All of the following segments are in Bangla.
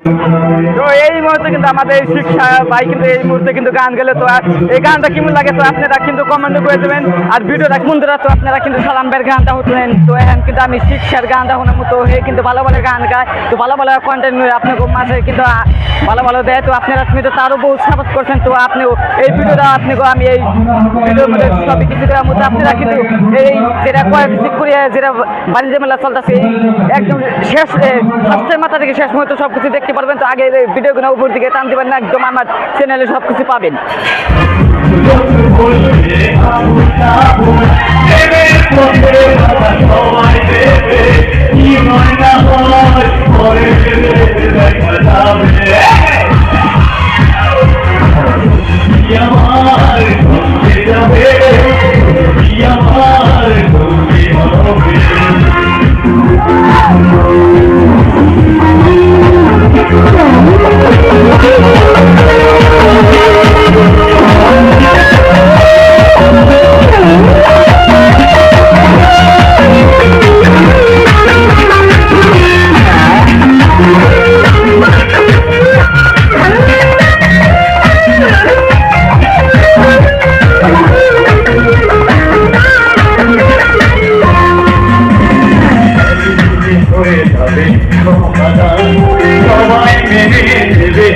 তো এই মুহূর্তে কিন্তু আমাদের শিক্ষা ভাই কিন্তু এই মুহূর্তে কিন্তু গান গেলে তো এই গানটা কেমন লাগে তো আপনারা কিন্তু কমেন্ট করে দেবেন। আর ভিডিওটা বন্ধুরা তো আপনারা কিন্তু সালামের গানটা শুনলেন। তো এখন কিন্তু আমি শিক্ষার গানটা শোনার মতো হয়ে কিন্তু ভালো ভালো গান গায়, তো ভালো ভালো কন্টেন্ট আপনার মাঝে কিন্তু ভালো ভালো দেয়। তো আপনারা কিন্তু তারও বহু সাপোর্ট করছেন। তো আপনিও এই ভিডিওটা আপনাকে আমি এই ভিডিওর মধ্যে সবই কিছু দেওয়ার মধ্যে আপনারা কিন্তু এই যেটা কয়েক করিয়া যেটা বাণিজ্য মেলা চলতেছে একদম শেষ ফার্স্টের মাথা থেকে শেষ মুহূর্তে সব কিছু দেখতে পারবেন। তো আগে ভিডিওগুলো উপর দিকে টান দিবেন না, একদম আমার চ্যানেলে সব কিছু পাবেন। সবাই মেনে নেবে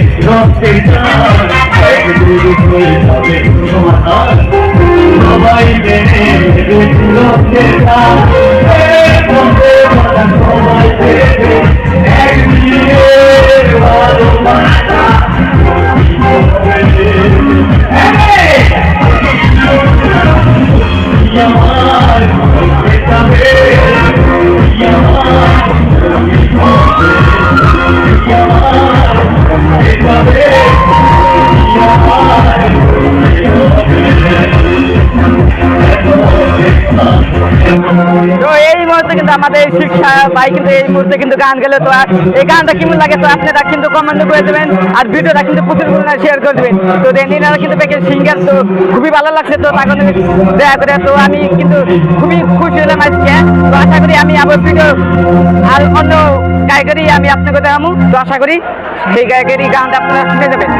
সবাই মেনে নেবে সবাই তো এই মুহূর্তে কিন্তু আমাদের শিক্ষা ভাই কিন্তু এই মুহূর্তে কিন্তু গান গেলে তো এই গানটা কেমন লাগে তো আপনারা কিন্তু কমেন্ট করে দেবেন। আর ভিডিওটা কিন্তু প্রচুর পরিমাণে শেয়ার করে দেবেন। তো এনারা কিন্তু বেকের সিঙ্গার, তো খুবই ভালো লাগছে। তো তাকে দেখা করে তো আমি কিন্তু খুবই খুশি হলাম আজকে। তো আশা করি আমি আবার ভিডিও আর অন্য গায়কেরই আমি আপনাকে দেখাবো। তো আশা করি সেই গায়কেরই গানটা আপনারা শুনে দেবেন।